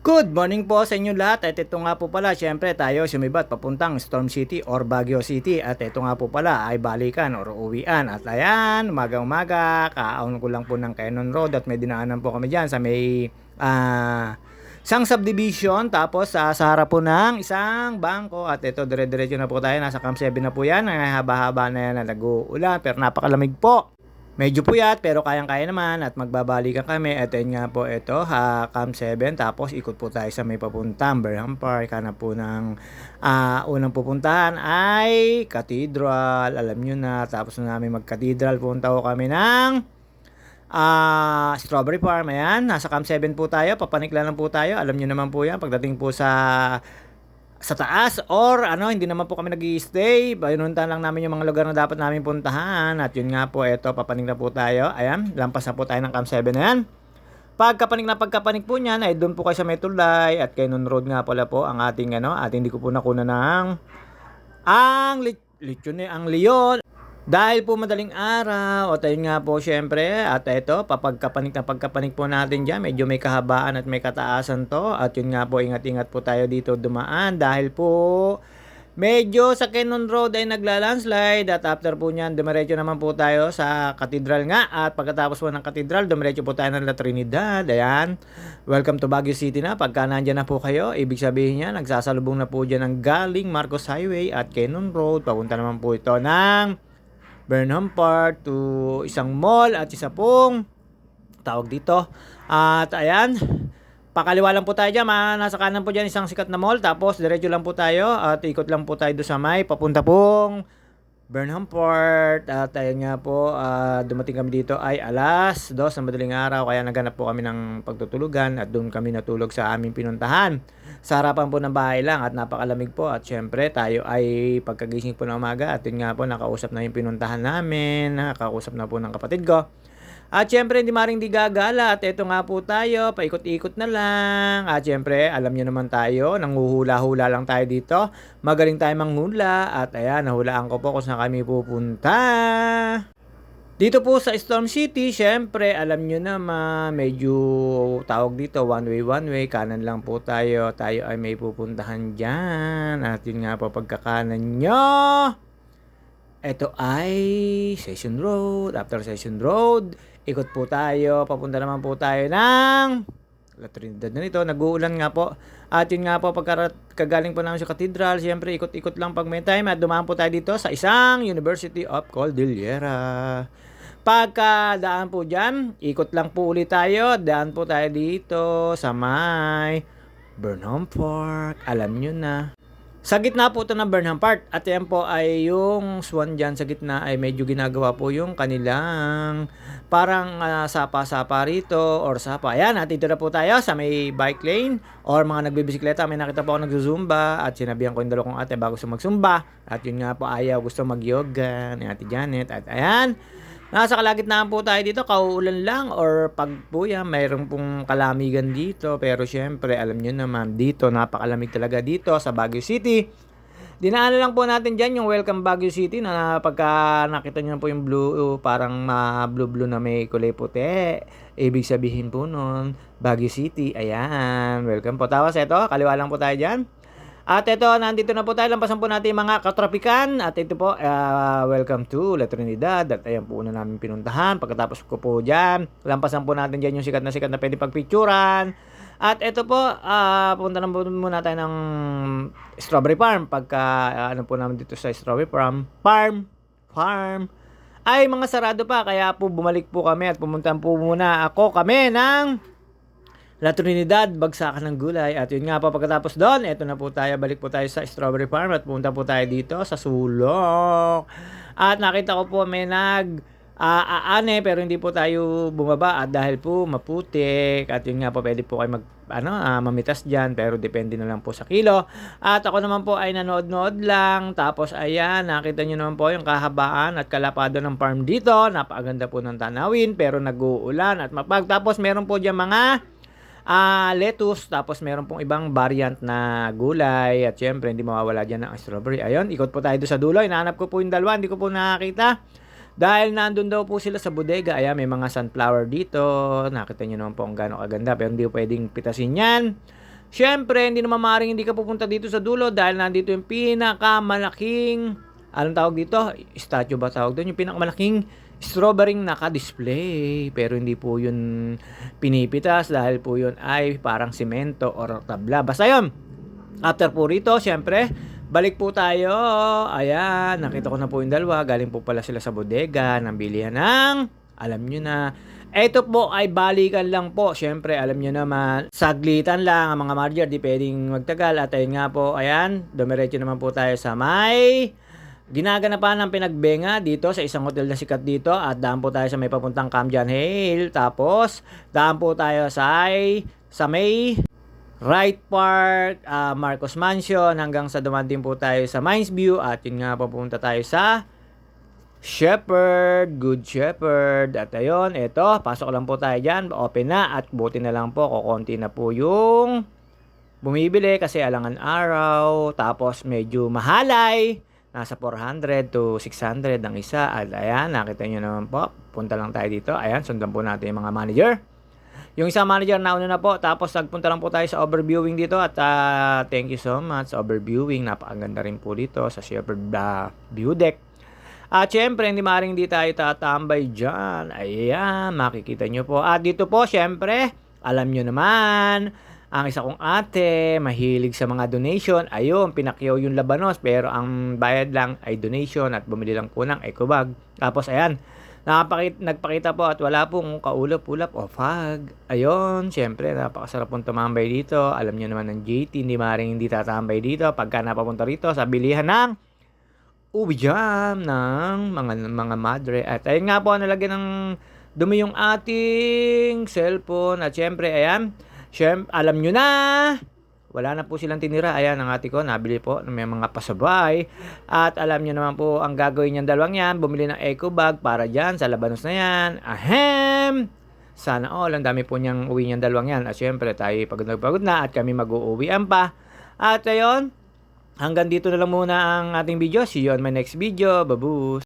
Good morning po sa inyo lahat at ito nga po pala syempre tayo sumibat papuntang Storm City or Baguio City at ito nga po pala ay balikan or uwian at ayan umaga kaon ko lang po ng Cannon Road at may dinaanan po kami dyan sa may isang subdivision tapos sa harap po ng isang bangko at ito dire-diretso na po tayo nasa Camp 7 na po yan ang haba-haba na yan na nag-uulan pero napakalamig po. Medyo puyat pero kayang-kaya naman at magbabalikan kami. Ito yun nga po ito, Camp 7. Tapos ikot po tayo sa may papuntang Burnham Park. Hanap po ng unang pupuntahan ay Cathedral. Alam nyo na. Tapos na namin mag-Cathedral, punta ko kami ng Strawberry Farm. Ayan, nasa Camp 7 po tayo. Papanikla lang po tayo. Alam nyo naman po yan. Pagdating po sa taas or hindi naman po kami nag-i-stay, pinuntahan lang namin yung mga lugar na dapat namin puntahan at yun nga po eto papanik na po tayo, ayan lampas na po tayo ng Camp 7 na yan. Pagkapanik po niyan ay doon po kayo sa may tulay at Cannon Road nga pala po ang ating at hindi ko po nakuna ng ang leon dahil po madaling araw at ayun nga po syempre at ito pagkapanik po natin dyan medyo may kahabaan at may kataasan to at yun nga po ingat-ingat po tayo dito dumaan dahil po medyo sa Cannon Road ay nagla-landslide at after po nyan dumiretso naman po tayo sa Cathedral nga at pagkatapos po ng Cathedral dumiretso po tayo ng La Trinidad. Ayan, welcome to Baguio City na. Pagka nandyan na po kayo ibig sabihin niya nagsasalubong na po dyan ng galing Marcos Highway at Cannon Road. Papunta naman po ito ng Burnham Park to isang mall at isa pong tawag dito. At ayan, pakaliwa lang po tayo dyan. Nasa kanan po dyan isang sikat na mall. Tapos diretso lang po tayo at ikot lang po tayo doon sa may papunta pong Burnham Park. At ayun nga po, dumating kami dito ay alas 2 ng madaling araw. Kaya naghanap po kami ng pagtutulugan at doon kami natulog sa aming pinuntahan. Sa harapan po ng bahay lang at napakalamig po at syempre tayo ay pagkagising po ng umaga at yun nga po nakausap na yung pinuntahan namin, nakausap na po ng kapatid ko. At syempre hindi maring di gagala at eto nga po tayo, paikot-ikot na lang. At syempre alam nyo naman tayo, nanguhula-hula lang tayo dito. Magaling tayo manghula at ayan, nahulaan ko po kung saan kami pupunta. Dito po sa Storm City, syempre alam nyo naman, medyo tawag dito, one way, kanan lang po tayo. Tayo ay may pupuntahan dyan. At yun nga po pagkakanan nyo. Ito ay Session Road. After Session Road, ikot po tayo. Papunta naman po tayo ng La Trinidad na nito. Nag-uulan nga po. At yun nga po, pagkagaling po namin sa Cathedral, siyempre ikot-ikot lang pag may time. At dumaan po tayo dito sa isang University of Cordillera. Pagkadaan po dyan, ikot lang po ulit tayo. Daan po tayo dito sa may Burnham Park. Alam nyo na. Sa gitna po ito ng Burnham Park. At yan po ay yung swan dyan sa gitna ay medyo ginagawa po yung kanilang parang sapa-sapa rito or sapa. Ayan, at dito na po tayo sa may bike lane or mga nagbibisikleta. May nakita po ako nagzumba at sinabihan ko yung dalawa kong ate bago gusto magsumba. At yun nga po ayaw gusto mag-yoga ni Ate Janet. At ayan, nasa kalagitnaan po tayo dito, kauulan lang or pag po yan, mayroon pong kalamigan dito. Pero syempre, alam nyo naman, dito, napakalamig talaga dito sa Baguio City. Dinaanan lang po natin dyan yung Welcome Baguio City na pagka nakita nyo po yung blue, parang blue na may kulay puti. Ibig sabihin po nun, Baguio City, ayan, welcome po. Tapos ito, kaliwa lang po tayo dyan. At ito, nandito na po tayo. Lampasan po natin yung mga katrapikan. At ito po, welcome to La Trinidad. At ayan po una namin pinuntahan. Pagkatapos ko po dyan, lampasan po natin dyan yung sikat na pwede pagpicturan. At ito po, punta na po muna tayo ng Strawberry Farm. Pagka po namin dito sa Strawberry Farm, ay mga sarado pa. Kaya po bumalik po kami at pumuntahan po muna kami ng La Trinidad, bagsakan ng gulay. At yun nga po, pagkatapos doon, eto na po tayo, balik po tayo sa Strawberry Farm at punta po tayo dito sa sulok. At nakita ko po may aane pero hindi po tayo bumaba at dahil po maputik. At yun nga po, pwede po kayo mamitas dyan pero depende na lang po sa kilo. At ako naman po ay nanood-nood lang. Tapos ayan, nakita nyo naman po yung kahabaan at kalapado ng farm dito. Napakaganda po ng tanawin pero nag-uulan at mapag. Tapos meron po dyan mga lettuce, tapos meron pong ibang variant na gulay at syempre hindi mawawala dyan ng strawberry. Ayun, ikot po tayo doon sa dulo. Inahanap ko po yung dalawa, hindi ko po nakakita dahil nandun daw po sila sa bodega. Ayan, may mga sunflower dito. Nakita nyo naman po ang gano'ng kaganda pero hindi po pwedeng pitasin yan. Siyempre, hindi naman maaaring hindi ka pupunta dito sa dulo dahil nandito yung pinakamalaking, anong tawag dito? Statue ba tawag doon? Yung pinakamalaking strawberry naka-display. Pero hindi po yun pinipitas dahil po yun ay parang simento or tabla. Basta yun. After po rito, siyempre, balik po tayo. Ayan, nakita ko na po yung dalawa. Galing po pala sila sa bodega ng bilihan ng, alam nyo na, ito po ay balikan lang po. Siyempre, alam nyo naman, saglitan lang ang mga marger, di pwedeng magtagal. At ayun nga po, ayan, dumiretso naman po tayo sa may ginaganapan ng pinagbenga dito sa isang hotel na sikat dito. At daan po tayo sa may papuntang Camjan Hill. Tapos, daan po tayo sa may Wright Park, Marcos Mansion, hanggang sa dumating po tayo sa Mines View. At yun nga, papunta tayo sa Shepherd, Good Shepherd. At ayun, eto, pasok lang po tayo dyan. Open na at buti na lang po, kukunti na po yung bumibili kasi alangan araw. Tapos medyo mahalay. Nasa 400 to 600 ang isa. At ayan, nakita nyo naman po. Punta lang tayo dito. Ayan, sundan po natin yung mga manager. Yung isang manager nauna na po. Tapos nagpunta lang po tayo sa overviewing dito. At thank you so much sa overviewing. Napakaganda rin po dito sa Shepherd view deck. At syempre, hindi maaaring hindi tayo tatambay dyan. Ayan, makikita nyo po. At dito po, syempre, alam nyo naman, ang isa kong ate, mahilig sa mga donation. Ayun, pinakyaw yung labanos, pero ang bayad lang ay donation at bumili lang po ng eco bag. Tapos, ayan, nagpakita po at wala pong kaulap-ulap o fag. Ayun, syempre, napakasarap pong tumambay dito. Alam nyo naman ng JT, hindi maaaring hindi tatambay dito. Pagka napapunta rito sa bilihan ng ubi jam ng mga madre. At ayun nga po, nalagyan ng dumi yung ating cellphone. At syempre, ayan, alam nyo na, wala na po silang tinira. Ayan, ang ate ko, nabili po ng may mga pasabay. At alam nyo naman po, ang gagawin niyang dalawang yan, bumili ng eco bag para dyan, sa labanos na yan. Ahem! Sana all, ang dami po niyang uwi niyang dalawang yan. At syempre, tayo pagod na at kami mag-uuwian pa. At ayun, hanggang dito na lang muna ang ating video. See you on my next video. Babus!